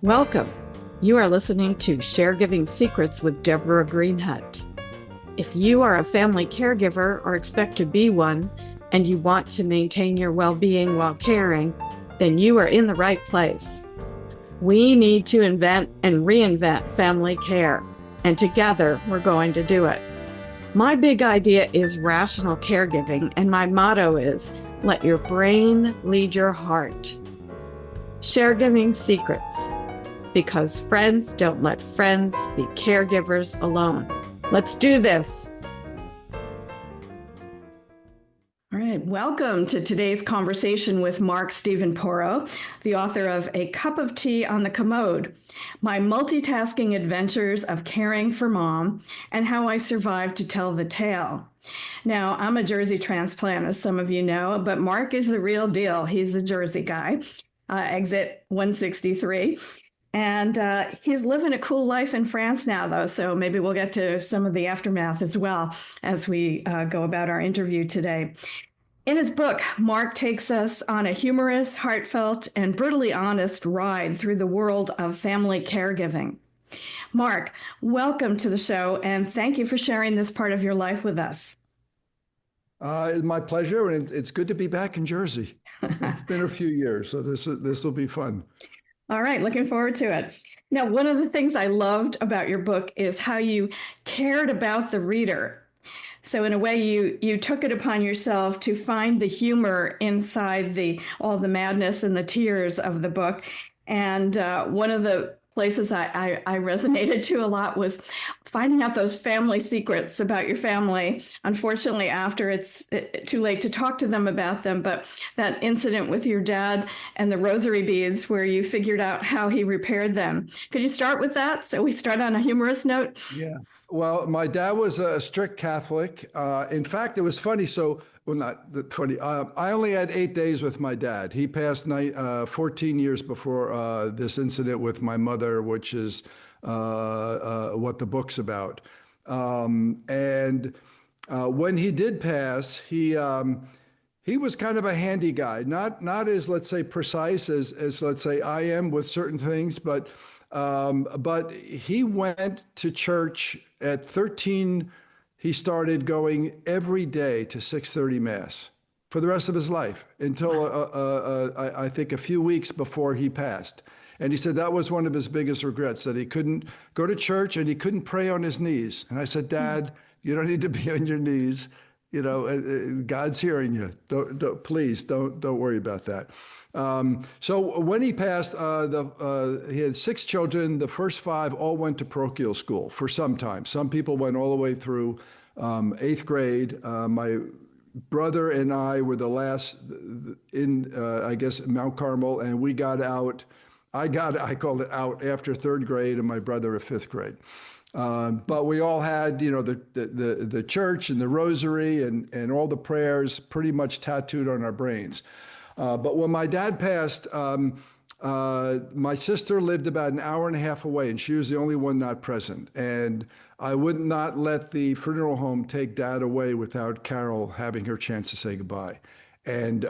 Welcome. You are listening to Caregiving Secrets with Deborah Greenhut. If you are a family caregiver or expect to be one, and you want to maintain your well-being while caring, then you are in the right place. We need to invent and reinvent family care, and together we're going to do it. My big idea is rational caregiving, and my motto is, let your brain lead your heart. Caregiving Secrets, because friends don't let friends be caregivers alone. Let's do this. All right, welcome to today's conversation with Mark Steven Porro, the author of A Cup of Tea on the Commode, My Multitasking Adventures of Caring for Mom, and How I Survived to Tell the Tale. Now, I'm a Jersey transplant, as some of you know, but Mark is the real deal. He's a Jersey guy, exit 163. And he's living a cool life in France now, though, so maybe we'll get to some of the aftermath as well as we go about our interview today. In his book, Mark takes us on a humorous, heartfelt, and brutally honest ride through the world of family caregiving. Mark, welcome to the show, and thank you for sharing this part of your life with us. It's my pleasure, and it's good to be back in Jersey. It's been a few years, so this will be fun. All right, looking forward to it. Now, one of the things I loved about your book is how you cared about the reader. So in a way, you took it upon yourself to find the humor inside all the madness and the tears of the book. And one of the places I resonated to a lot was finding out those family secrets about your family. Unfortunately, after it's too late to talk to them about them, but that incident with your dad and the rosary beads where you figured out how he repaired them. Could you start with that? So we start on a humorous note? Yeah. Well, my dad was a strict Catholic. In fact, it was funny. So, well, not funny. I only had 8 days with my dad. He passed 14 years before this incident with my mother, which is what the book's about. And when he did pass, he was kind of a handy guy, not as, let's say, precise as let's say I am with certain things, but he went to church at 13. He started going every day to 6:30 Mass for the rest of his life until I think a few weeks before he passed. And he said that was one of his biggest regrets, that he couldn't go to church and he couldn't pray on his knees. And I said, Dad, you don't need to be on your knees. You know, God's hearing you. Please don't worry about that. So when he passed, he had 6 children. The first 5 all went to parochial school for some time. Some people went all the way through 8th grade. My brother and I were the last in, I guess, Mount Carmel, and we got out. I called it out after 3rd grade, and my brother at 5th grade. But we all had, you know, the church and the rosary and all the prayers pretty much tattooed on our brains. But when my dad passed, my sister lived about an hour and a half away, and she was the only one not present. And I would not let the funeral home take Dad away without Carol having her chance to say goodbye. And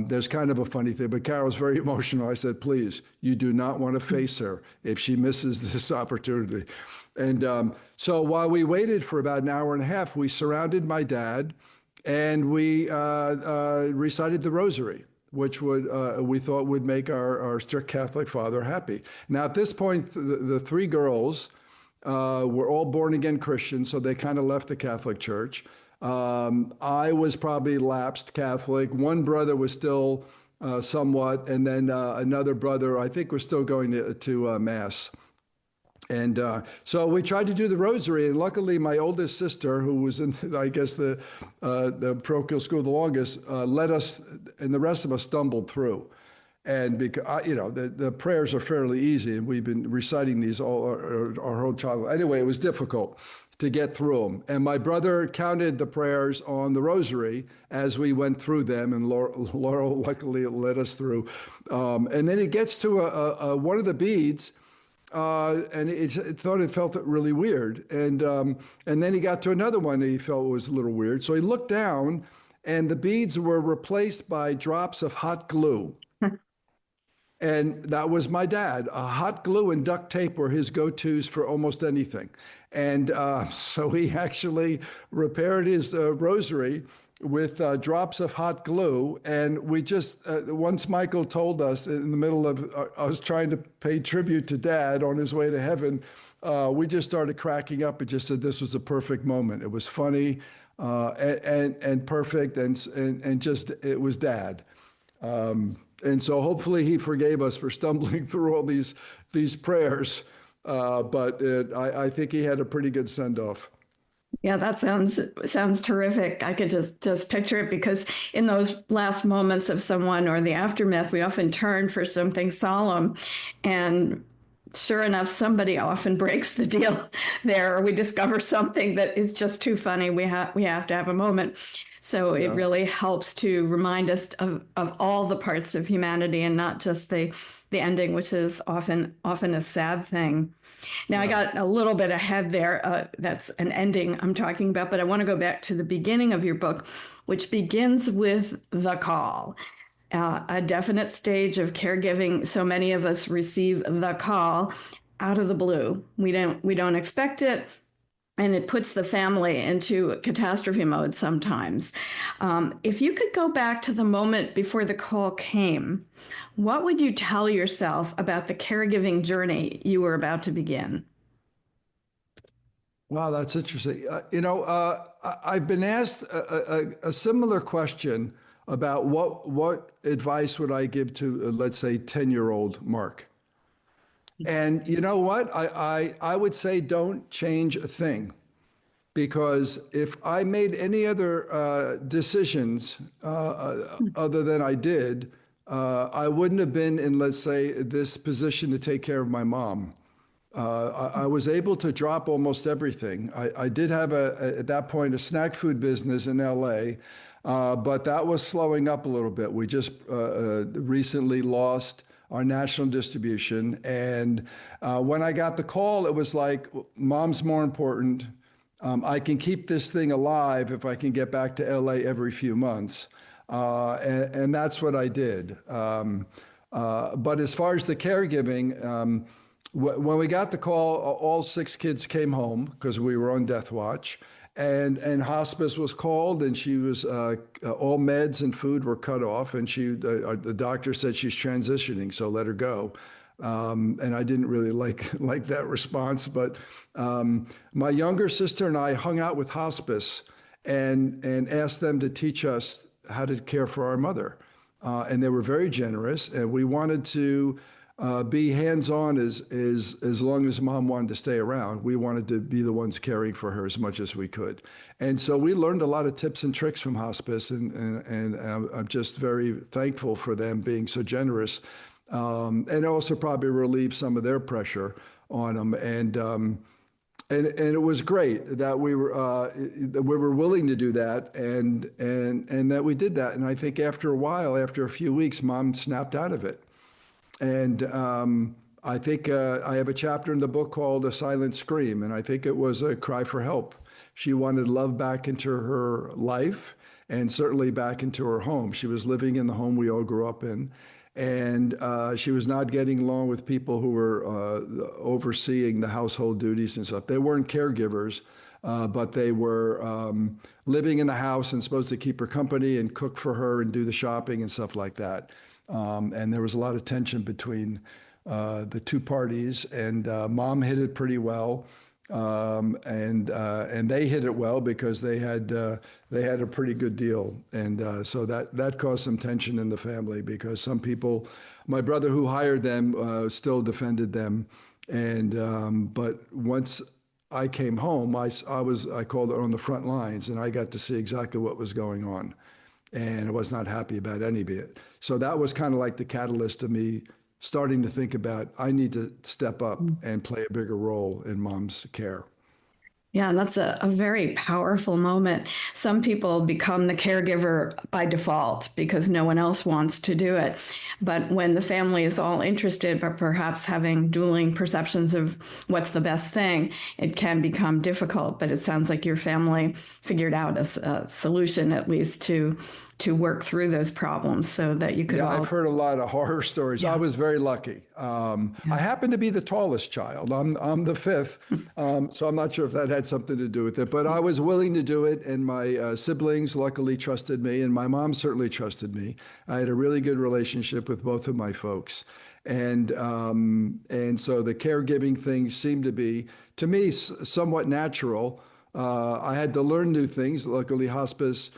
there's kind of a funny thing, but Carol's very emotional. I said, please, you do not want to face her if she misses this opportunity. And so while we waited for about an hour and a half, we surrounded my dad and we recited the rosary, which we thought would make our strict Catholic father happy. Now, at this point, the 3 girls were all born again Christians, so they kind of left the Catholic Church. I was probably lapsed Catholic. One brother was still somewhat, and then another brother, I think, was still going to Mass. And so we tried to do the rosary, and luckily my oldest sister, who was in, I guess, the parochial school the longest, led us, and the rest of us stumbled through. And because, you know, the prayers are fairly easy, and we've been reciting these all our whole childhood. Anyway, it was difficult to get through them. And my brother counted the prayers on the rosary as we went through them, and Laurel luckily led us through. And then he gets to one of the beads, and it felt really weird. And then he got to another one that he felt was a little weird. So he looked down, and the beads were replaced by drops of hot glue. And that was my dad. Hot glue and duct tape were his go-tos for almost anything. And so he actually repaired his rosary with drops of hot glue. And we just, once Michael told us in the middle of, I was trying to pay tribute to Dad on his way to heaven, we just started cracking up and just said this was a perfect moment. It was funny and perfect and just, it was Dad. And so hopefully he forgave us for stumbling through all these prayers. But I think he had a pretty good send-off. Yeah, that sounds terrific. I could just picture it, because in those last moments of someone or the aftermath, we often turn for something solemn, and sure enough, somebody often breaks the deal there, or we discover something that is just too funny. We have to have a moment. So it really helps to remind us of all the parts of humanity, and not just the ending, which is often a sad thing. Now, I got a little bit ahead there. That's an ending I'm talking about, but I want to go back to the beginning of your book, which begins with the call. A definite stage of caregiving. So many of us receive the call out of the blue. We don't expect it, and it puts the family into catastrophe mode sometimes. If you could go back to the moment before the call came, what would you tell yourself about the caregiving journey you were about to begin? Wow, that's interesting. I've been asked a similar question about what advice would I give to, let's say, 10-year-old Mark. And you know what? I would say don't change a thing, because if I made any other decisions other than I did, I wouldn't have been in, let's say, this position to take care of my mom. I was able to drop almost everything. I did have at that point a snack food business in LA, but that was slowing up a little bit. We just recently lost our national distribution. And when I got the call, it was like, Mom's more important. I can keep this thing alive if I can get back to LA every few months. And that's what I did. But as far as the caregiving, when we got the call, all 6 kids came home because we were on death watch, and hospice was called, and she was all meds and food were cut off, and the doctor said she's transitioning, so let her go. And I didn't really like that response, but my younger sister and I hung out with hospice and asked them to teach us how to care for our mother, and they were very generous, and we wanted to be hands-on as long as Mom wanted to stay around. We wanted to be the ones caring for her as much as we could. And so we learned a lot of tips and tricks from hospice, and I'm just very thankful for them being so generous, and also probably relieve some of their pressure on them. And it was great that we were willing to do that, and that we did that. And I think after a while, after a few weeks, Mom snapped out of it. And I think I have a chapter in the book called A Silent Scream, and I think it was a cry for help. She wanted love back into her life, and certainly back into her home. She was living in the home we all grew up in, and she was not getting along with people who were overseeing the household duties and stuff. They weren't caregivers, but they were living in the house and supposed to keep her company and cook for her and do the shopping and stuff like that. And there was a lot of tension between the two parties, and Mom hid it pretty well, and they hid it well because they had a pretty good deal, and so that caused some tension in the family, because some people, my brother who hired them, still defended them, and but once I came home, I called it on the front lines, and I got to see exactly what was going on. And I was not happy about any of it. So that was kind of like the catalyst to me starting to think about, I need to step up and play a bigger role in Mom's care. Yeah, and that's a very powerful moment. Some people become the caregiver by default because no one else wants to do it. But when the family is all interested, but perhaps having dueling perceptions of what's the best thing, it can become difficult. But it sounds like your family figured out a solution, at least, to to work through those problems so that you could Yeah, all. I've heard a lot of horror stories. I Yeah. was very lucky. I happen to be the tallest child. I'm the fifth, so I'm not sure if that had something to do with it. But I was willing to do it, and my siblings luckily trusted me, and my mom certainly trusted me. I had a really good relationship with both of my folks, and so the caregiving thing seemed to be, to me, somewhat natural. I had to learn new things. Luckily, hospice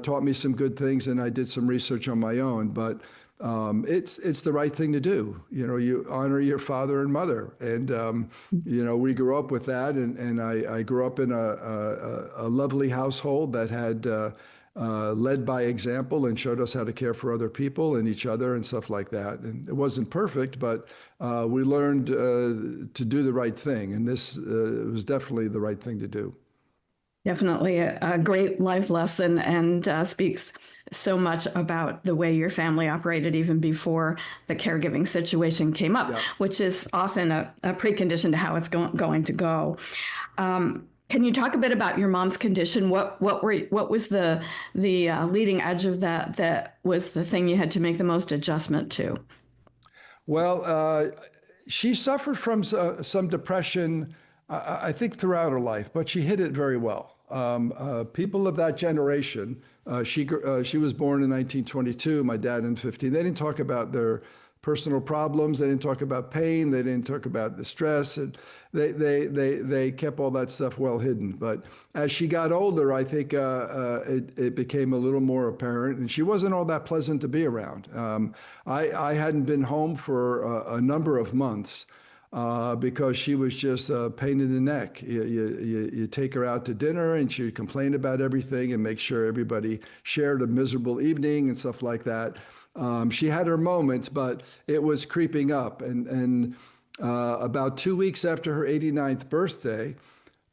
taught me some good things, and I did some research on my own. But it's the right thing to do. You honor your father and mother, and we grew up with that. And I grew up in a lovely household that had led by example and showed us how to care for other people and each other and stuff like that. And it wasn't perfect, but we learned to do the right thing, and this was definitely the right thing to do. Definitely a great life lesson, and speaks so much about the way your family operated even before the caregiving situation came up, which is often a precondition to how it's going to go. Can you talk a bit about your mom's condition? What was the leading edge of that was the thing you had to make the most adjustment to? Well, she suffered from some depression, I think, throughout her life, but she hid it very well. People of that generation, she was born in 1922, my dad in 15. They didn't talk about their personal problems. They didn't talk about pain. They didn't talk about the stress. And they kept all that stuff well hidden. But as she got older, I think it became a little more apparent. And she wasn't all that pleasant to be around. I hadn't been home for a number of months. Because she was just a pain in the neck. You take her out to dinner and she'd complain about everything and make sure everybody shared a miserable evening and stuff like that. She had her moments, but it was creeping up. And about 2 weeks after her 89th birthday,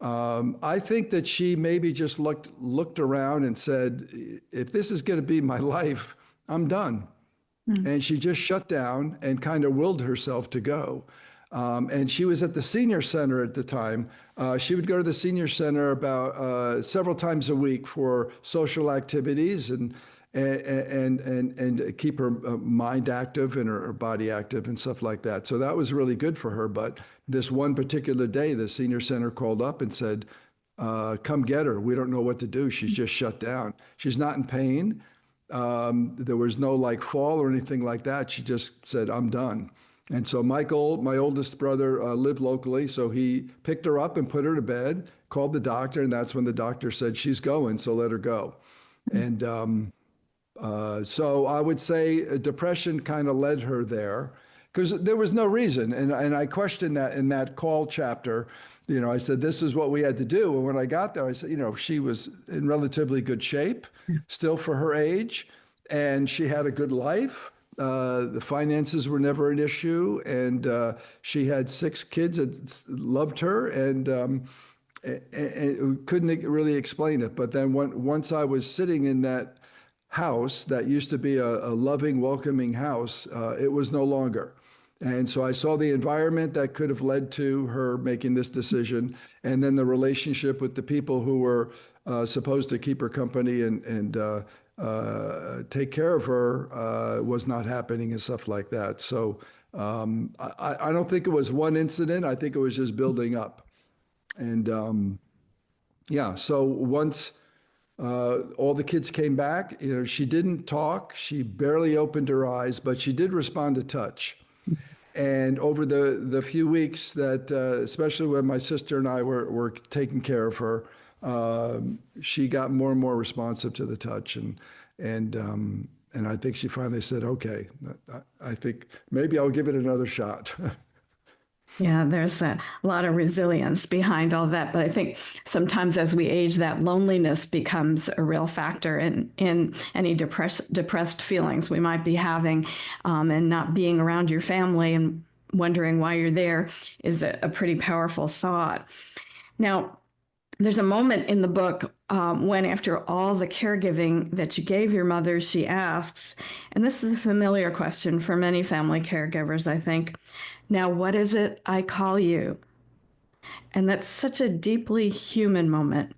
I think that she maybe just looked around and said, if this is going to be my life, I'm done. And she just shut down and kind of willed herself to go. And she was at the senior center at the time. She would go to the senior center about several times a week for social activities and keep her mind active and her body active and stuff like that. So that was really good for her. But this one particular day, the senior center called up and said, come get her. We don't know what to do. She's just shut down. She's not in pain. There was no fall or anything like that. She just said, I'm done. And so Michael, my oldest brother, lived locally. So he picked her up and put her to bed, called the doctor. And that's when the doctor said, she's going, so let her go. And so I would say depression kind of led her there because there was no reason. And I questioned that in that call chapter. I said, this is what we had to do. And when I got there, I said, she was in relatively good shape still for her age. And she had a good life. The finances were never an issue, and she had 6 kids that loved her, and couldn't really explain it. But then once I was sitting in that house that used to be a loving, welcoming house, it was no longer. And so I saw the environment that could have led to her making this decision, and then the relationship with the people who were supposed to keep her company and take care of her was not happening and stuff like that. So I don't think it was one incident. I think it was just building up. And so once all the kids came back, she didn't talk. She barely opened her eyes, but she did respond to touch. And over the few weeks that, especially when my sister and I were taking care of her, she got more and more responsive to the touch, and I think she finally said, "Okay, I think maybe I'll give it another shot." Yeah, there's a lot of resilience behind all that, but I think sometimes as we age, that loneliness becomes a real factor in any depressed feelings we might be having, and not being around your family and wondering why you're there is a pretty powerful thought. Now, there's a moment in the book when, after all the caregiving that you gave your mother, she asks, and this is a familiar question for many family caregivers, I think, now what is it I call you? And that's such a deeply human moment.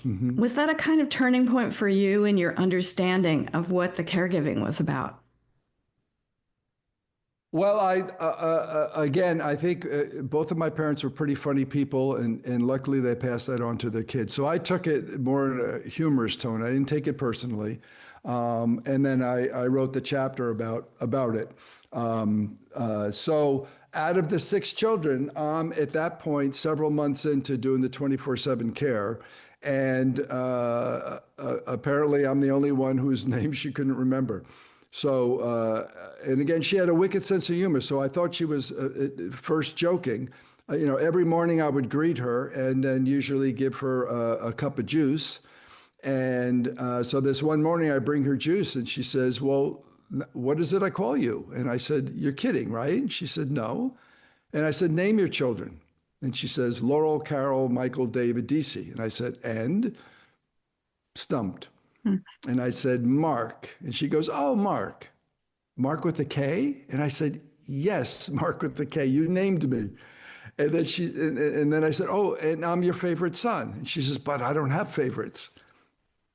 Mhm. Was that a kind of turning point for you in your understanding of what the caregiving was about? Well, again, I think both of my parents were pretty funny people, and luckily they passed that on to their kids. So I took it more in a humorous tone. I didn't take it personally, and then I wrote the chapter about it. So out of the six children, at that point, several months into doing the 24/7 care, and apparently I'm the only one whose name she couldn't remember. So, and again, she had a wicked sense of humor. So I thought she was at first joking. Every morning I would greet her and then usually give her a cup of juice. And so this one morning I bring her juice and she says, "Well, what is it I call you?" And I said, "You're kidding, right?" And she said, "No." And I said, "Name your children." And she says, "Laurel, Carol, Michael, David, DC." And I said, "And?" Stumped. Hmm. And I said, "Mark." And she goes, "Oh, Mark. Mark with a K?" And I said, "Yes, Mark with the K. You named me." And then I said, "Oh, and I'm your favorite son." And she says, "But I don't have favorites."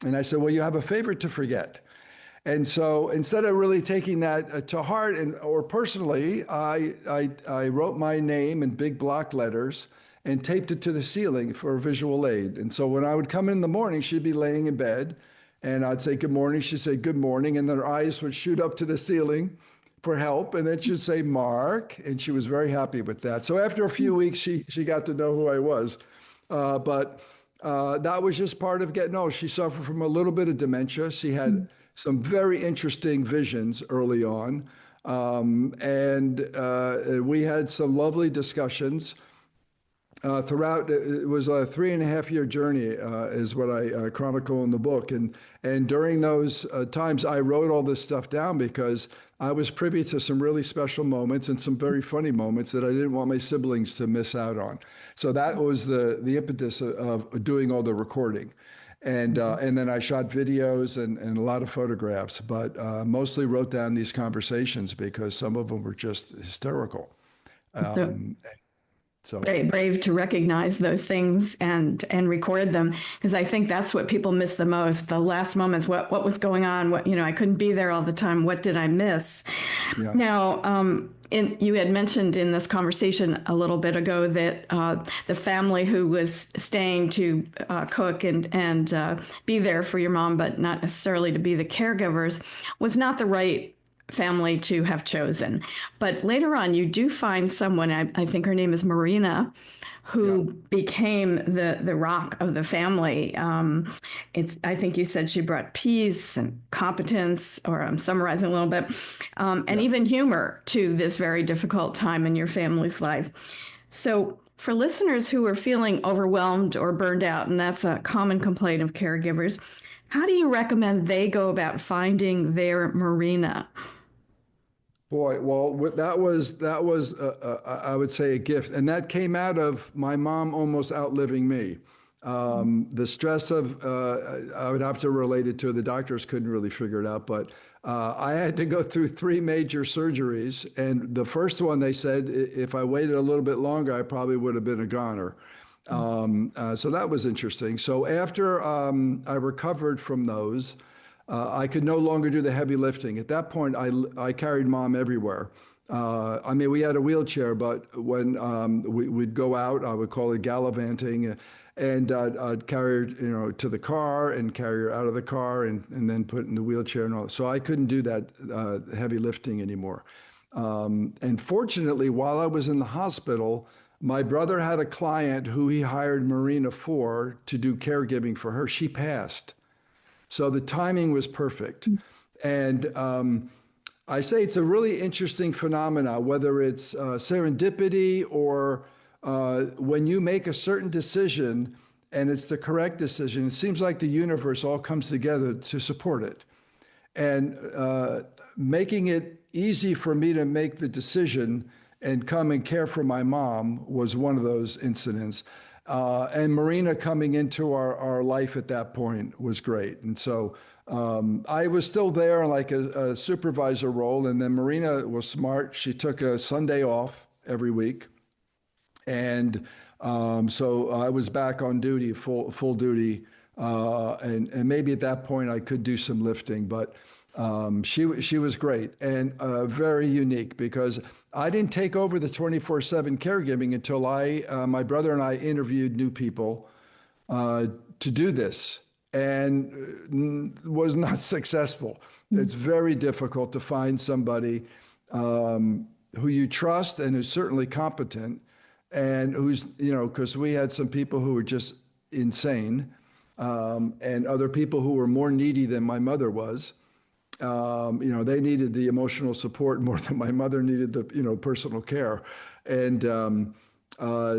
And I said, "Well, you have a favorite to forget." And so instead of really taking that to heart or personally, I wrote my name in big block letters and taped it to the ceiling for a visual aid. And so when I would come in the morning, she'd be laying in bed and I'd say, "Good morning." She'd say, "Good morning." And then her eyes would shoot up to the ceiling for help. And then she'd say, "Mark." And she was very happy with that. So after a few weeks, she got to know who I was. But that was just part of getting old. She suffered from a little bit of dementia. She had some very interesting visions early on. And we had some lovely discussions throughout. It was a 3.5 year journey, is what I chronicle in the book. And during those times, I wrote all this stuff down because I was privy to some really special moments and some very funny moments that I didn't want my siblings to miss out on. So that was the impetus of doing all the recording. And then I shot videos and a lot of photographs, but mostly wrote down these conversations because some of them were just hysterical. So Um, so. very brave to recognize those things and record them, because I think that's what people miss the most. The last moments, what was going on? What, I couldn't be there all the time. What did I miss? Yeah. Now, you had mentioned in this conversation a little bit ago that the family who was staying to cook and be there for your mom, but not necessarily to be the caregivers, was not the right family to have chosen. But later on, you do find someone, I think her name is Marina, Yeah. who became the rock of the family. I think you said she brought peace and competence, or I'm summarizing a little bit, and Yeah. even humor to this very difficult time in your family's life. So for listeners who are feeling overwhelmed or burned out, and that's a common complaint of caregivers, how do you recommend they go about finding their Marina? Boy, well, that was I would say a gift, and that came out of my mom almost outliving me. The stress of I would have to relate it to the doctors couldn't really figure it out, but I had to go through three major surgeries, and the first one they said if I waited a little bit longer, I probably would have been a goner. So that was interesting. So after I recovered from those. I could no longer do the heavy lifting. At that point, I carried mom everywhere. I mean, we had a wheelchair, but when we'd go out, I would call it gallivanting, and I'd carry her, to the car and carry her out of the car and then put in the wheelchair and all. So I couldn't do that heavy lifting anymore. And fortunately, while I was in the hospital, my brother had a client who he hired Marina for to do caregiving for her. She passed. So the timing was perfect. And I say it's a really interesting phenomena, whether it's serendipity or when you make a certain decision and it's the correct decision, it seems like the universe all comes together to support it. And making it easy for me to make the decision and come and care for my mom was one of those incidents. And Marina coming into our life at that point was great. And so I was still there in like a supervisor role. And then Marina was smart. She took a Sunday off every week. And so I was back on duty, full duty And maybe at that point I could do some lifting, but she was great and very unique because I didn't take over the 24/7 caregiving until my brother and I interviewed new people to do this and was not successful. It's very difficult to find somebody who you trust and who's certainly competent and who's, because we had some people who were just insane and other people who were more needy than my mother was. They needed the emotional support more than my mother needed the, personal care. And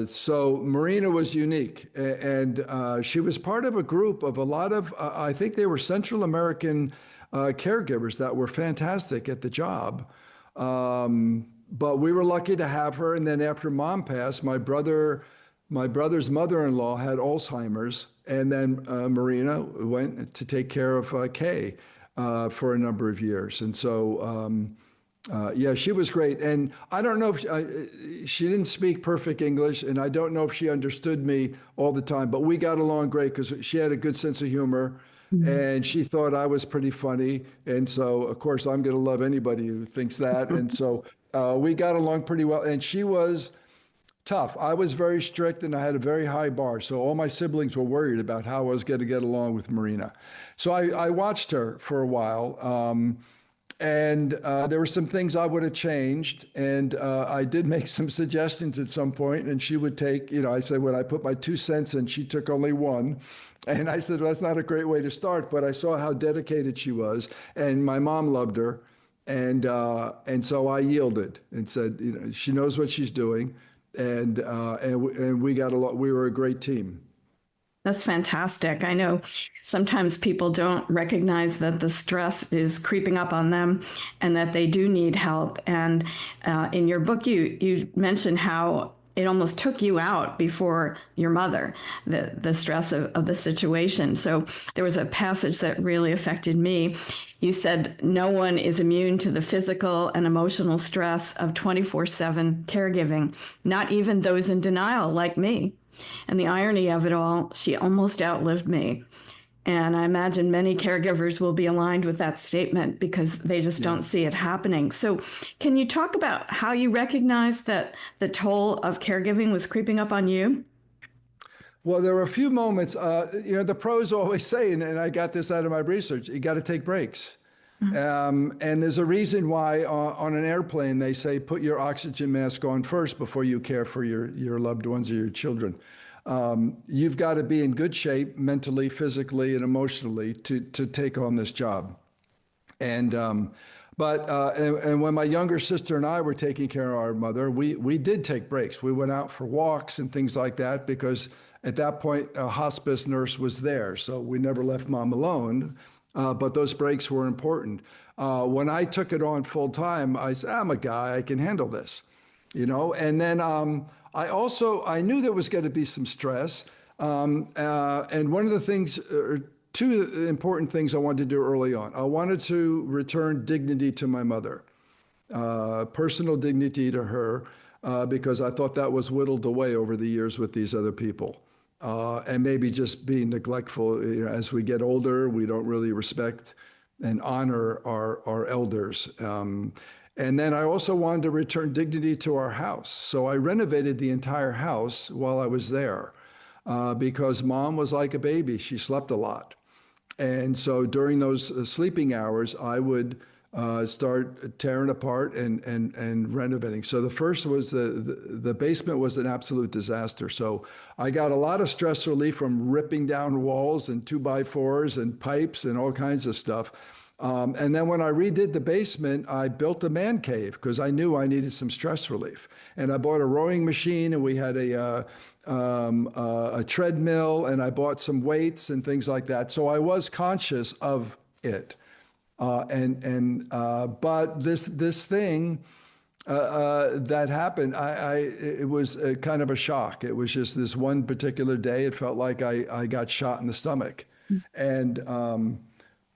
so Marina was unique. And she was part of a group of a lot of, I think they were Central American caregivers that were fantastic at the job. But we were lucky to have her. And then after Mom passed, my brother's mother-in-law had Alzheimer's. And then Marina went to take care of Kay for a number of years. And so, yeah, she was great. And I don't know if she didn't speak perfect English, and I don't know if she understood me all the time, but we got along great because she had a good sense of humor. And she thought I was pretty funny. And so, of course, I'm going to love anybody who thinks that. And so we got along pretty well. And she was tough. I was very strict and I had a very high bar. So all my siblings were worried about how I was going to get along with Marina. So I watched her for a while. And there were some things I would have changed. And I did make some suggestions at some point. And she would take, I said, when I put my 2 cents in, she took only 1. And I said, well, that's not a great way to start. But I saw how dedicated she was. And my mom loved her. And so I yielded and said, she knows what she's doing. And we got along. We were a great team. That's fantastic. I know sometimes people don't recognize that the stress is creeping up on them and that they do need help. And in your book, you mentioned how it almost took you out before your mother, the stress of the situation. So there was a passage that really affected me. You said, no one is immune to the physical and emotional stress of 24/7 caregiving, not even those in denial like me. And the irony of it all, she almost outlived me. And I imagine many caregivers will be aligned with that statement because they just don't see it happening. So can you talk about how you recognized that the toll of caregiving was creeping up on you? Well, there were a few moments, the pros always say, and I got this out of my research, you got to take breaks. And there's a reason why on an airplane, they say, put your oxygen mask on first before you care for your loved ones or your children. You've got to be in good shape mentally, physically, and emotionally to take on this job. And when my younger sister and I were taking care of our mother, we did take breaks. We went out for walks and things like that because at that point, a hospice nurse was there. So we never left Mom alone. But those breaks were important. When I took it on full time, I said, I'm a guy, I can handle this, And then I knew there was going to be some stress. And one of the things, two important things I wanted to do early on. I wanted to return dignity to my mother, personal dignity to her, because I thought that was whittled away over the years with these other people. And maybe just being neglectful. As we get older, we don't really respect and honor our elders. And then I also wanted to return dignity to our house. So I renovated the entire house while I was there because Mom was like a baby. She slept a lot. And so during those sleeping hours, I would start tearing apart and renovating. So the first was the basement was an absolute disaster. So I got a lot of stress relief from ripping down walls and 2x4s and pipes and all kinds of stuff. And then when I redid the basement, I built a man cave because I knew I needed some stress relief. And I bought a rowing machine, and we had a treadmill, and I bought some weights and things like that. So I was conscious of it. But this thing that happened, it was kind of a shock. It was just this one particular day. It felt like I got shot in the stomach, and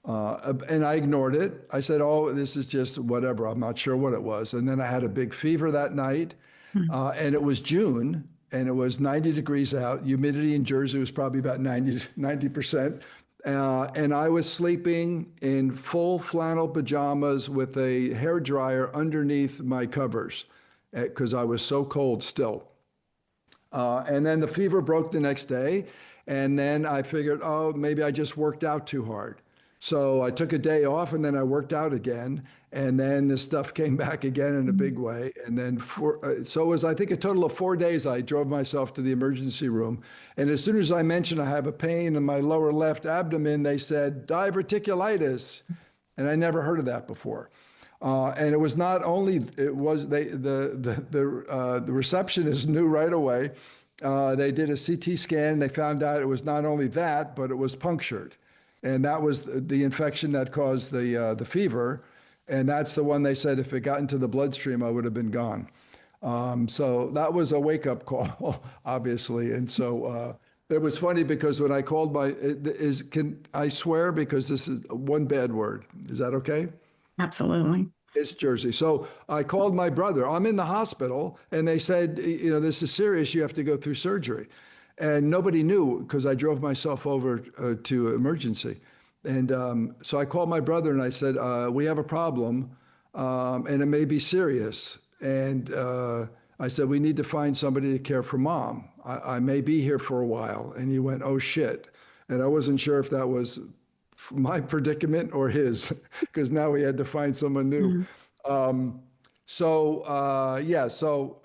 I ignored it. I said, "Oh, this is just whatever. I'm not sure what it was." And then I had a big fever that night, and it was June. and it was 90 degrees out. Humidity in Jersey was probably about 90%. And I was sleeping in full flannel pajamas with a hair dryer underneath my covers because I was so cold still. And then the fever broke the next day. And then I figured, oh, maybe I just worked out too hard. So I took a day off and then I worked out again. And then this stuff came back again in a big way. And then so it was, I think, a total of 4 days. I drove myself to the emergency room. And as soon as I mentioned I have a pain in my lower left abdomen, they said diverticulitis. And I never heard of that before. And it was not only, it was, the receptionist knew right away. They did a CT scan and they found out it was not only that, but it was punctured. And that was the infection that caused the fever. And that's the one they said, if it got into the bloodstream, I would have been gone. So that was a wake-up call, obviously. And so it was funny because when I called can I swear? Because this is one bad word. Is that okay? Absolutely. It's Jersey. So I called my brother. I'm in the hospital, and they said, this is serious. You have to go through surgery. And nobody knew because I drove myself over to emergency. And so I called my brother and I said, we have a problem and it may be serious. And I said, we need to find somebody to care for mom. I may be here for a while. And he went, oh, shit. And I wasn't sure if that was my predicament or his, because now we had to find someone new. So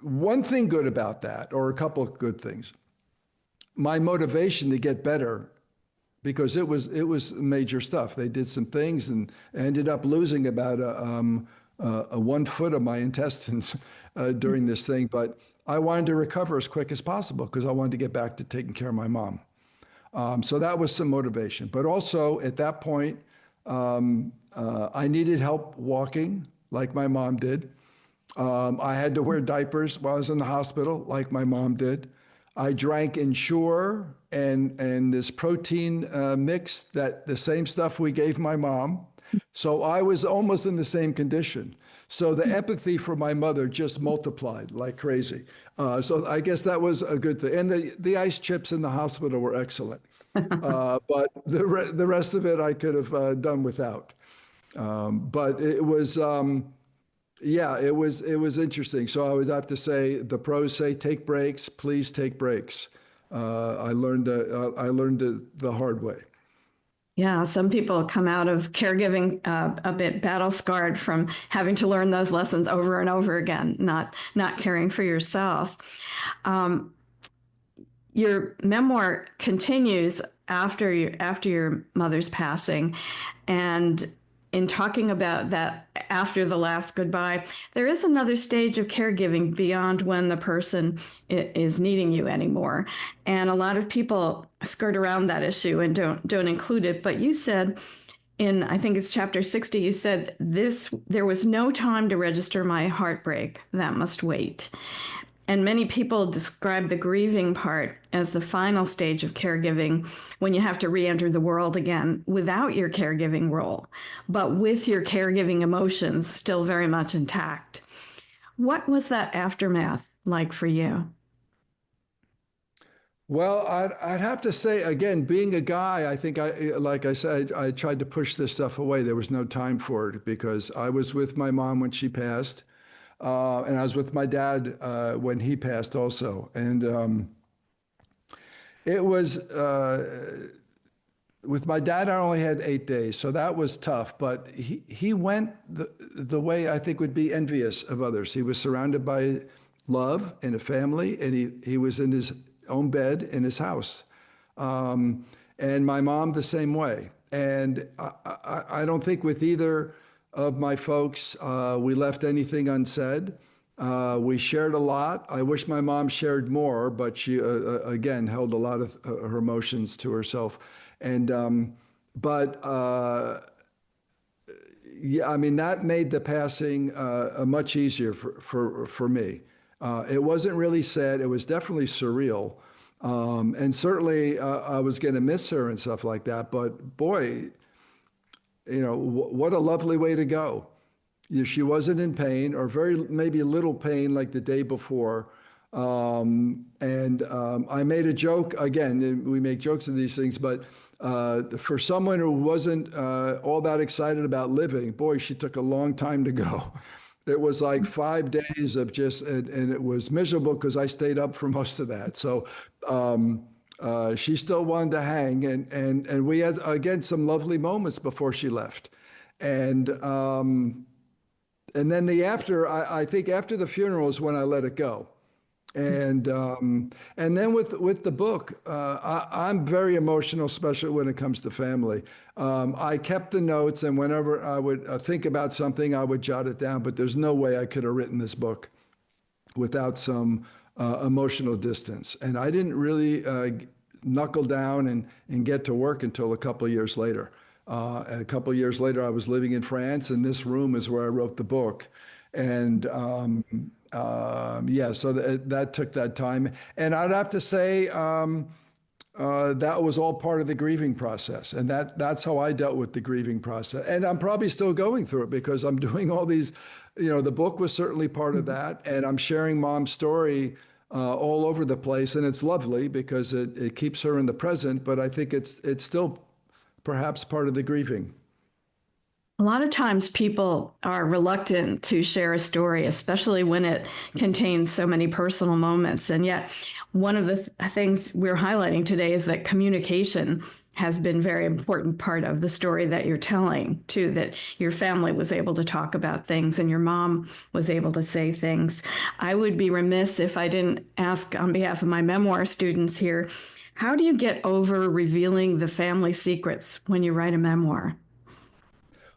one thing good about that, or a couple of good things, my motivation to get better, because it was major stuff. They did some things and I ended up losing about a 1 foot of my intestines during this thing. But I wanted to recover as quick as possible because I wanted to get back to taking care of my mom. So that was some motivation. But also at that point, I needed help walking like my mom did. I had to wear diapers while I was in the hospital like my mom did. I drank Ensure and this protein mix, that the same stuff we gave my mom. So I was almost in the same condition. So the empathy for my mother just multiplied like crazy. So I guess that was a good thing. And the ice chips in the hospital were excellent. But the rest of it I could have done without. But it was, it was interesting. So I would have to say, the pros say, take breaks, please take breaks. I learned it the hard way. Yeah, some people come out of caregiving a bit battle scarred from having to learn those lessons over and over again, not caring for yourself. Your memoir continues after your mother's passing, and in talking about that after the last goodbye, there is another stage of caregiving beyond when the person is needing you anymore. And a lot of people skirt around that issue and don't include it. But you said in, I think it's chapter 60, you said there was no time to register my heartbreak. That must wait. And many people describe the grieving part as the final stage of caregiving, when you have to re-enter the world again without your caregiving role, but with your caregiving emotions still very much intact. What was that aftermath like for you? Well, I'd have to say, again, being a guy, I think like I said, I tried to push this stuff away. There was no time for it because I was with my mom when she passed. And I was with my dad when he passed also. And it was, with my dad, I only had 8 days. So that was tough. But he went the way I think would be envious of others. He was surrounded by love and a family, and he was in his own bed in his house. And my mom the same way. And I don't think with either of my folks, we left anything unsaid. We shared a lot. I wish my mom shared more, but she, again, held a lot of her emotions to herself. And, yeah, I mean, that made the passing much easier for me. It wasn't really sad. It was definitely surreal. And certainly I was going to miss her and stuff like that. But boy, what a lovely way to go. She wasn't in pain, or maybe a little pain like the day before. I made a joke, again, we make jokes of these things, but for someone who wasn't all that excited about living, boy, she took a long time to go. It was like 5 days of just, and it was miserable because I stayed up for most of that. So she still wanted to hang, and we had, again, some lovely moments before she left. And then I think after the funeral is when I let it go. And then with the book, I'm very emotional, especially when it comes to family. I kept the notes, and whenever I would think about something, I would jot it down. But there's no way I could have written this book without some emotional distance. And I didn't really knuckle down and get to work until a couple of years later. A couple of years later, I was living in France, and this room is where I wrote the book. And yeah, so that took that time. And I'd have to say that was all part of the grieving process. And that's how I dealt with the grieving process. And I'm probably still going through it because I'm doing all these, the book was certainly part of that. And I'm sharing Mom's story all over the place. And it's lovely because it keeps her in the present. But I think it's still perhaps part of the grieving. A lot of times people are reluctant to share a story, especially when it contains so many personal moments. And yet, one of the things we're highlighting today is that communication has been a very important part of the story that you're telling, too, that your family was able to talk about things and your mom was able to say things. I would be remiss if I didn't ask on behalf of my memoir students here, how do you get over revealing the family secrets when you write a memoir?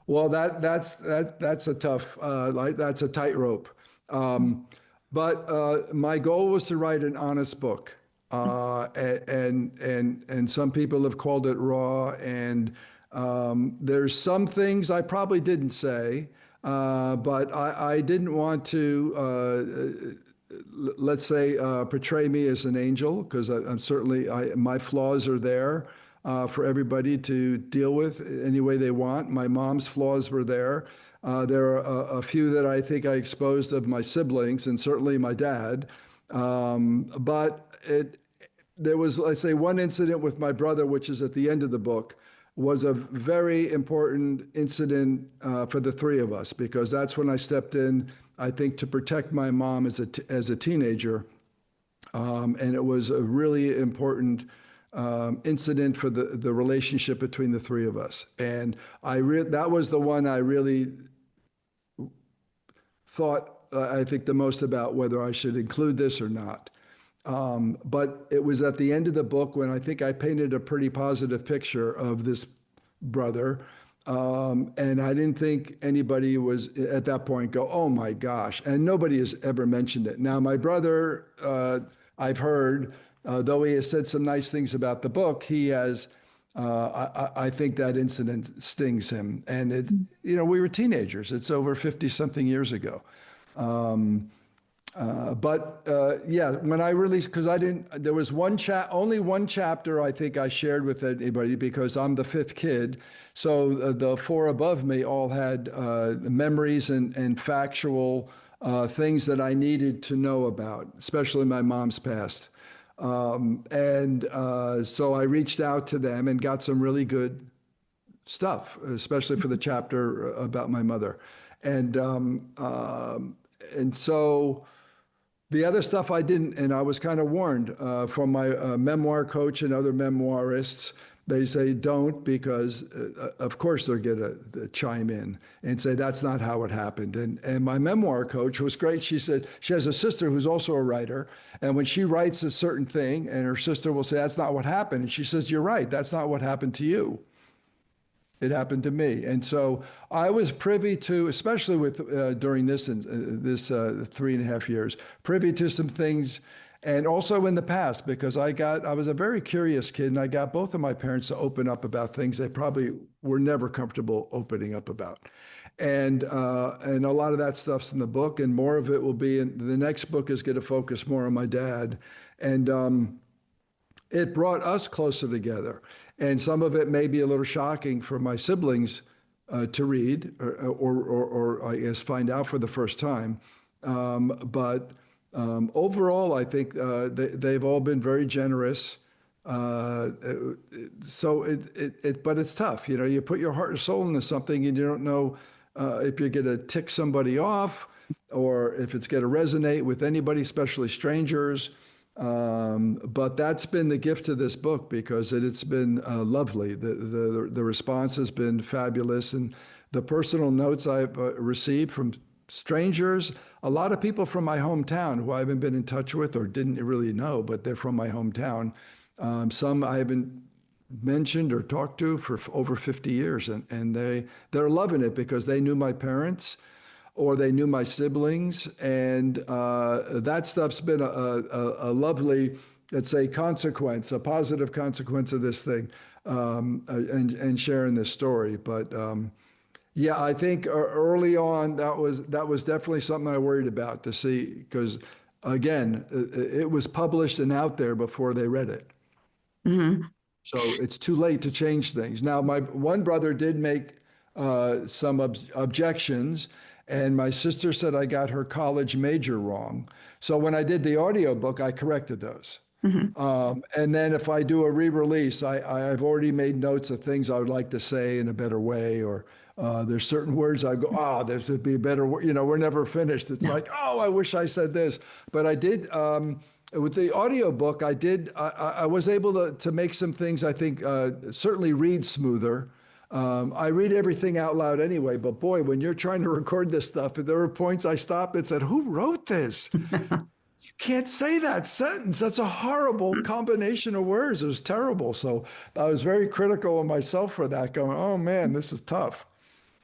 Well, that's a tough, that's a tightrope. But my goal was to write an honest book, and some people have called it raw. And there's some things I probably didn't say, but I didn't want to, let's say, portray me as an angel, because I'm certainly my flaws are there. For everybody to deal with any way they want. My mom's flaws were there. There are a few that I think I exposed of my siblings, and certainly my dad. But there was, let's say, one incident with my brother, which is at the end of the book, was a very important incident for the three of us, because that's when I stepped in, I think, to protect my mom as a teenager. And it was a really important incident for the relationship between the three of us. And that was the one I really thought, I think, the most about whether I should include this or not. But it was at the end of the book when I think I painted a pretty positive picture of this brother. And I didn't think anybody was at that point go, oh my gosh. And nobody has ever mentioned it. Now, my brother, I've heard, though he has said some nice things about the book, he has, I think that incident stings him. And we were teenagers. It's over 50 something years ago. Yeah, when I released, because there was only one chapter I think I shared with anybody, because I'm the fifth kid. So the four above me all had memories and factual things that I needed to know about, especially my mom's past. So I reached out to them and got some really good stuff, especially for the chapter about my mother. And so the other stuff I didn't, and I was kind of warned from my memoir coach and other memoirists. They say don't, because of course they're going to chime in and say that's not how it happened. And my memoir coach was great. She said she has a sister who's also a writer, and when she writes a certain thing and her sister will say that's not what happened, and she says you're right, that's not what happened to you. It happened to me. And so I was privy to, especially with during this 3.5 years, privy to some things. And also in the past, because I was a very curious kid, and I got both of my parents to open up about things they probably were never comfortable opening up about. And a lot of that stuff's in the book, and more of it will be in the next book is going to focus more on my dad. And it brought us closer together. And some of it may be a little shocking for my siblings to read or I guess find out for the first time. But Overall, I think they've all been very generous. So but it's tough. You know, you put your heart and soul into something and you don't know if you're going to tick somebody off or if it's going to resonate with anybody, especially strangers. But that's been the gift of this book because it's been lovely. The response has been fabulous. And the personal notes I've received from strangers, a lot of people from my hometown who I haven't been in touch with or didn't really know, but they're from my hometown. Some I haven't mentioned or talked to for over 50 years, and they're loving it because they knew my parents or they knew my siblings, and that stuff's been a lovely, let's say, consequence, a positive consequence of this thing, and sharing this story. But yeah, I think early on that was definitely something I worried about to see because again, it was published and out there before they read it. Mm-hmm. So it's too late to change things. Now, my one brother did make some objections, and my sister said I got her college major wrong. So when I did the audiobook, I corrected those. Mm-hmm. And then if I do a re-release, I've already made notes of things I would like to say in a better way, or there's certain words I go, oh, there should be a better word. You know, we're never finished. It's No. like, oh, I wish I said this. But I did, with the audiobook, I was able to make some things I think certainly read smoother. I read everything out loud anyway, but boy, when you're trying to record this stuff, there were points I stopped and said, who wrote this? You can't say that sentence. That's a horrible combination of words. It was terrible. So I was very critical of myself for that, going, oh man, this is tough.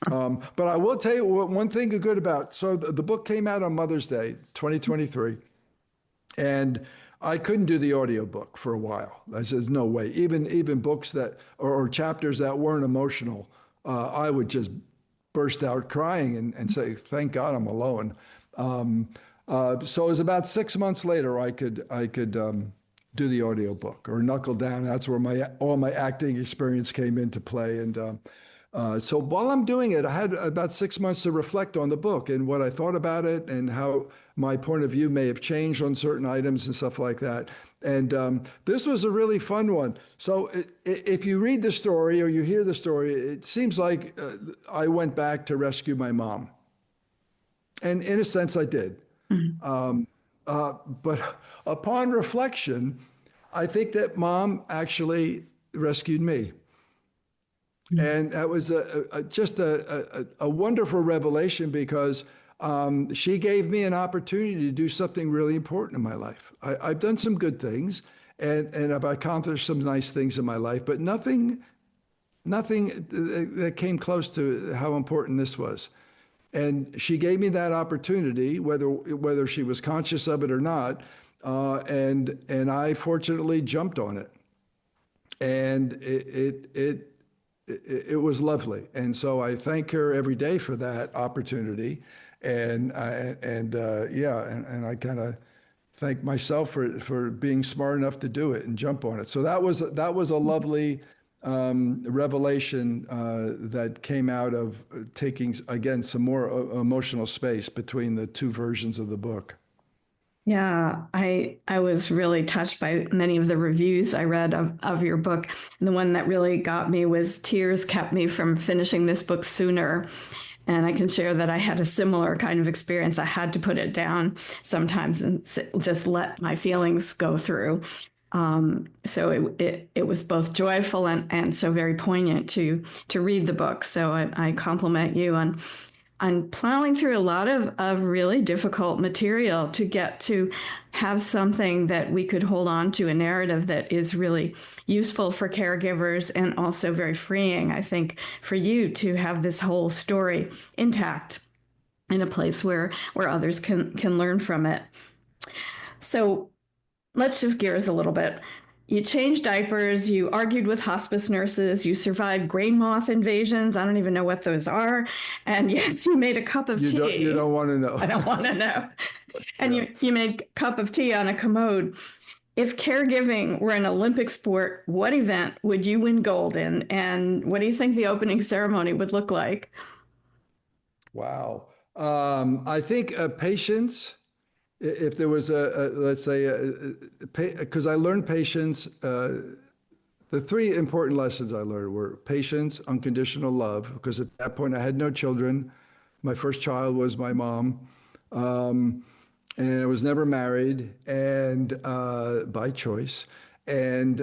But I will tell you one thing good about, so the book came out on Mother's Day, 2023. And I couldn't do the audiobook for a while. I said, no way. Even books that or chapters that weren't emotional, I would just burst out crying and say, thank God I'm alone. So it was about 6 months later I could do the audiobook or knuckle down. That's where all my acting experience came into play. And so while I'm doing it, I had about 6 months to reflect on the book and what I thought about it and how my point of view may have changed on certain items and stuff like that. And this was a really fun one. So if you read the story or you hear the story, it seems like I went back to rescue my mom. And in a sense, I did. Mm-hmm. But upon reflection, I think that mom actually rescued me. Mm-hmm. And that was just a wonderful revelation because she gave me an opportunity to do something really important in my life. I've done some good things and I've accomplished some nice things in my life, but nothing that came close to how important this was. And she gave me that opportunity, whether she was conscious of it or not, and I fortunately jumped on it, and it was lovely. And so I thank her every day for that opportunity, and I kind of thank myself for being smart enough to do it and jump on it. So that was a lovely revelation that came out of taking, again, some more emotional space between the two versions of the book. Yeah, I was really touched by many of the reviews I read of your book. And the one that really got me was tears kept me from finishing this book sooner. And I can share that I had a similar kind of experience. I had to put it down sometimes and just let my feelings go through. So it was both joyful and so very poignant to read the book. So I compliment you on plowing through a lot of really difficult material to get to have something that we could hold on to, a narrative that is really useful for caregivers and also very freeing, I think, for you to have this whole story intact in a place where others can learn from it. So let's shift gears a little bit. You changed diapers, you argued with hospice nurses, you survived grain moth invasions. I don't even know what those are. And yes, you made a cup of tea. You don't want to know. I don't want to know. And yeah. you made a cup of tea on a commode. If caregiving were an Olympic sport, what event would you win gold in? And what do you think the opening ceremony would look like? Wow. I think patience if there was let's say, because I learned patience, the three important lessons I learned were patience, unconditional love, because at that point I had no children. My first child was my mom, and I was never married, and by choice, and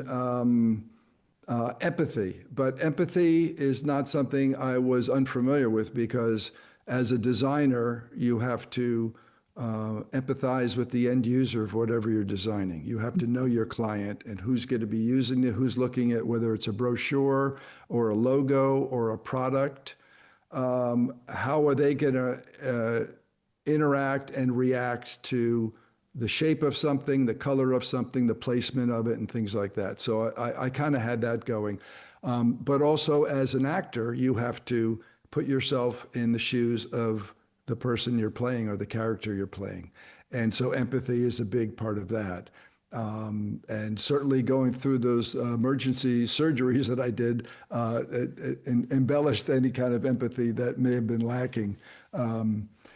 empathy. But empathy is not something I was unfamiliar with, because as a designer, you have to empathize with the end user of whatever you're designing. You have to know your client and who's going to be using it, who's looking at whether it's a brochure or a logo or a product. How are they going to interact and react to the shape of something, the color of something, the placement of it, and things like that. So I kind of had that going. But also as an actor, you have to put yourself in the shoes of the person you're playing or the character you're playing. And so empathy is a big part of that. And certainly going through those emergency surgeries that I did it embellished any kind of empathy that may have been lacking.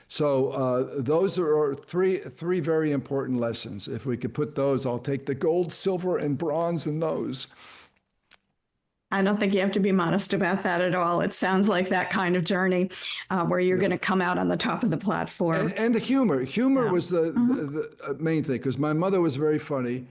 So those are three very important lessons. If we could put those, I'll take the gold, silver, and bronze in those. I don't think you have to be modest about that at all. It sounds like that kind of journey where you're going to come out on the top of the platform. And the humor. Humor was the main thing, because my mother was very funny.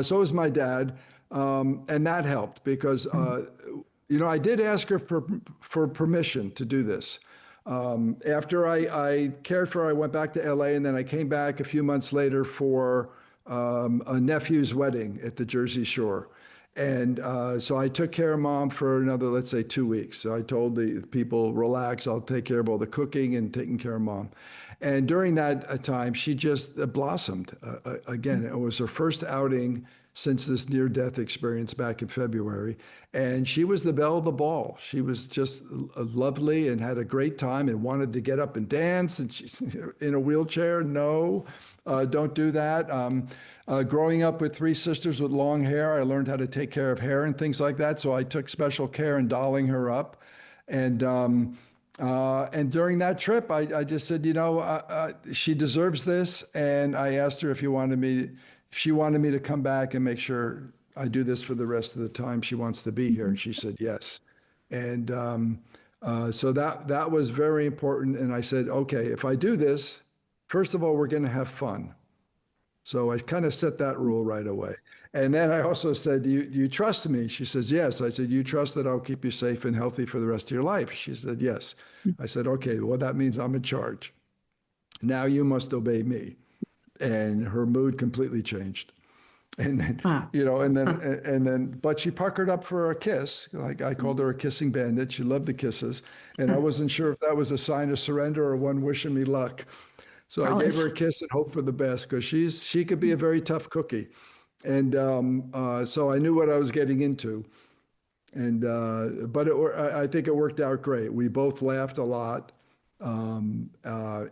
So was my dad. And that helped because, I did ask her for permission to do this. After I cared for her, I went back to LA, and then I came back a few months later for a nephew's wedding at the Jersey Shore. And so I took care of Mom for another, let's say, 2 weeks. So I told the people, relax, I'll take care of all the cooking and taking care of Mom. And during that time, she just blossomed. Again, it was her first outing since this near-death experience back in February. And she was the belle of the ball. She was just lovely and had a great time and wanted to get up and dance. And she's in a wheelchair. No, don't do that. Growing up with three sisters with long hair, I learned how to take care of hair and things like that. So I took special care in dolling her up. And during that trip, I just said, she deserves this. And I asked her if she wanted me to come back and make sure I do this for the rest of the time she wants to be here. And she said yes. And so that was very important. And I said, okay, if I do this, first of all, we're going to have fun. So I kind of set that rule right away. And then I also said, you trust me? She says, yes. I said, you trust that I'll keep you safe and healthy for the rest of your life? She said, yes. I said, okay, well, that means I'm in charge. Now you must obey me. And her mood completely changed. And then, but she puckered up for a kiss. Like I called her a kissing bandit. She loved the kisses. And I wasn't sure if that was a sign of surrender or one wishing me luck. So I gave her a kiss and hoped for the best, because she could be a very tough cookie. And so I knew what I was getting into. And but I think it worked out great. We both laughed a lot, even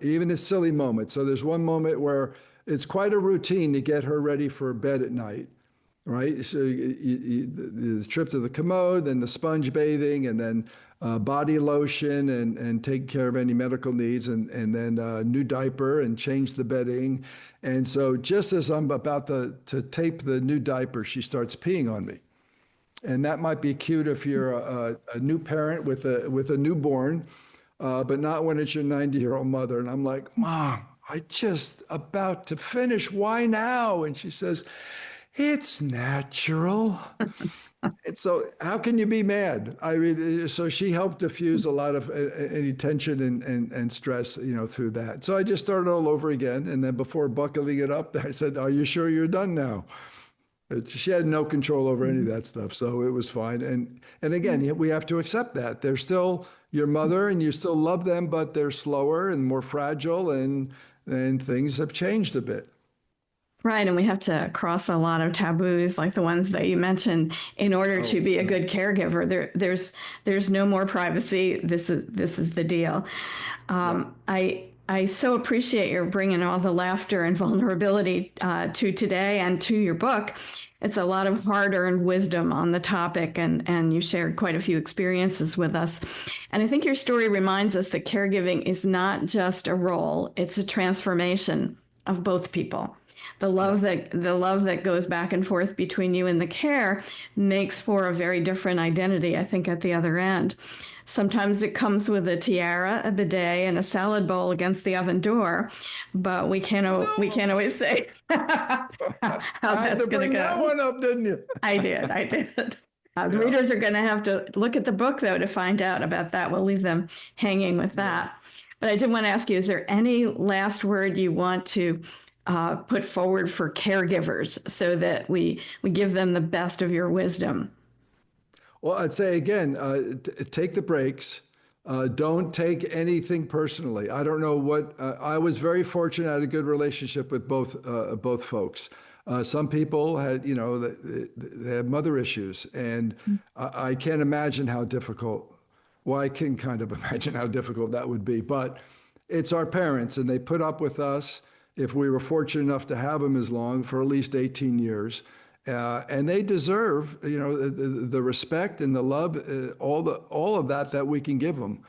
in silly moments. So there's one moment where it's quite a routine to get her ready for bed at night, right? So the trip to the commode, then the sponge bathing, and then body lotion and take care of any medical needs, and then new diaper and change the bedding. And so just as I'm about to tape the new diaper, she starts peeing on me. And that might be cute if you're a new parent with a newborn, but not when it's your 90-year-old mother. And I'm like, Mom, I just about to finish. Why now? And she says, it's natural. And so how can you be mad? I mean, so she helped diffuse a lot of any tension and stress, through that. So I just started all over again. And then before buckling it up, I said, are you sure you're done now? She had no control over any of that stuff. So it was fine. And again, we have to accept that. They're still your mother and you still love them, but they're slower and more fragile, and things have changed a bit. Right. And we have to cross a lot of taboos like the ones that you mentioned in order to be a good caregiver. There's no more privacy. This is the deal. I so appreciate your bringing all the laughter and vulnerability to today and to your book. It's a lot of hard-earned wisdom on the topic, and you shared quite a few experiences with us. And I think your story reminds us that caregiving is not just a role, it's a transformation. of both people. The love that goes back and forth between you and the care makes for a very different identity, I think, at the other end. Sometimes it comes with a tiara, a bidet, and a salad bowl against the oven door, but we can't always say how that's going to go. That one up, didn't you? I did. The readers are going to have to look at the book, though, to find out about that. We'll leave them hanging with that. But I did want to ask you, is there any last word you want to put forward for caregivers so that we give them the best of your wisdom? Well, I'd say again, take the breaks. Don't take anything personally. I don't know what, I was very fortunate. I had a good relationship with both folks. Some people had, they had mother issues, and I can't imagine how difficult, well, I can kind of imagine how difficult that would be, but it's our parents, and they put up with us if we were fortunate enough to have them as long for at least 18 years. And they deserve, the respect and the love, all of that we can give them.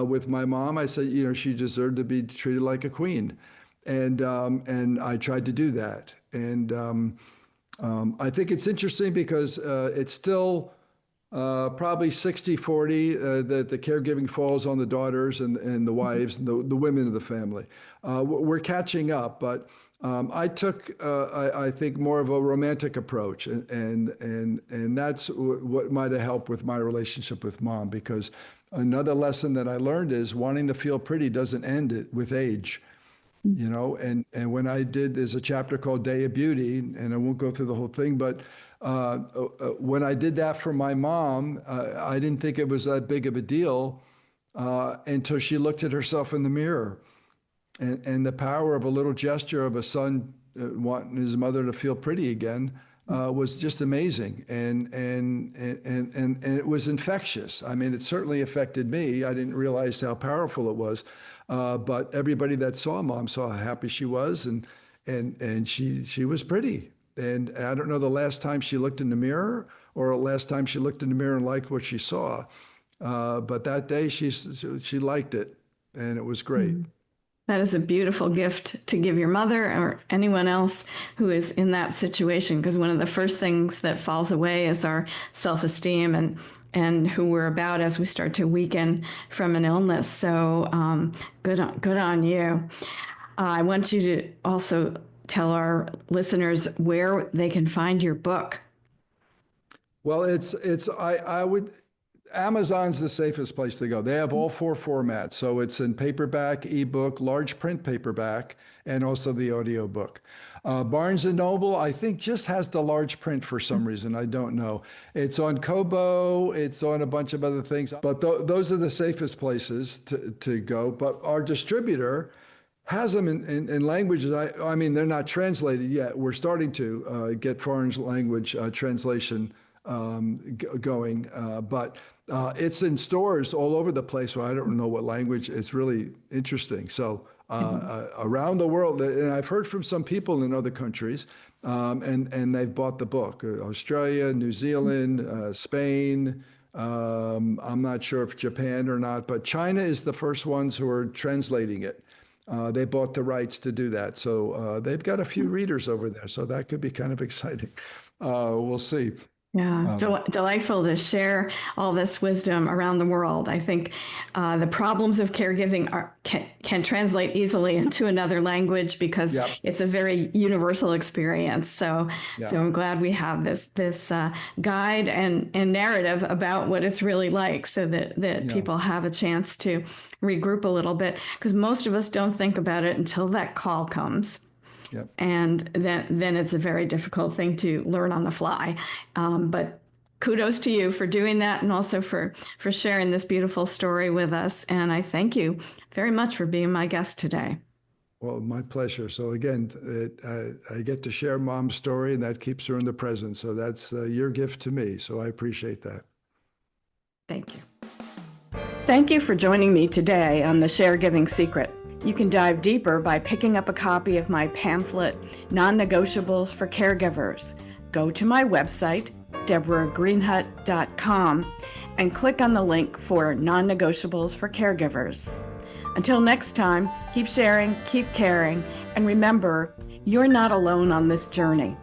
With my mom, I said, she deserved to be treated like a queen, and I tried to do that. And I think it's interesting because it's still probably 60-40 that the caregiving falls on the daughters and the wives and the women of the family. We're catching up, but I took, I think, more of a romantic approach, and that's what might have helped with my relationship with Mom, because another lesson that I learned is wanting to feel pretty doesn't end with age. And when I did, there's a chapter called Day of Beauty, and I won't go through the whole thing, but when I did that for my mom, I didn't think it was that big of a deal until she looked at herself in the mirror. And the power of a little gesture of a son wanting his mother to feel pretty again was just amazing. And it was infectious. I mean, it certainly affected me. I didn't realize how powerful it was. But everybody that saw Mom saw how happy she was, and she was pretty. And I don't know the last time she looked in the mirror or the last time she looked in the mirror and liked what she saw. But that day she liked it, and it was great. That is a beautiful gift to give your mother or anyone else who is in that situation, because one of the first things that falls away is our self-esteem and who we're about as we start to weaken from an illness. So good on you. I want you to also tell our listeners where they can find your book. Well, I would, Amazon's the safest place to go. They have all 4 formats. So it's in paperback, ebook, large print paperback, and also the audio book. Barnes & Noble, I think, just has the large print for some reason. I don't know. It's on Kobo. It's on a bunch of other things. But those are the safest places to go. But our distributor has them in languages. I mean, they're not translated yet. We're starting to get foreign language translation going. But it's in stores all over the place. So I don't know what language. It's really interesting. So around the world, and I've heard from some people in other countries, and they've bought the book. Australia, New Zealand, Spain. I'm not sure if Japan or not, but China is the first ones who are translating it. They bought the rights to do that. So they've got a few readers over there. So that could be kind of exciting. We'll see. Yeah, delightful to share all this wisdom around the world. I think the problems of caregiving can translate easily into another language because it's a very universal experience. So I'm glad we have this guide and narrative about what it's really like, so that people have a chance to regroup a little bit, because most of us don't think about it until that call comes. Yep. And then it's a very difficult thing to learn on the fly. But kudos to you for doing that, and also for sharing this beautiful story with us. And I thank you very much for being my guest today. Well, my pleasure. So again, I get to share Mom's story, and that keeps her in the present. So that's your gift to me. So I appreciate that. Thank you. Thank you for joining me today on The Caregiving Secret. You can dive deeper by picking up a copy of my pamphlet, Non-Negotiables for Caregivers. Go to my website, deborahgreenhut.com, and click on the link for Non-Negotiables for Caregivers. Until next time, keep sharing, keep caring, and remember, you're not alone on this journey.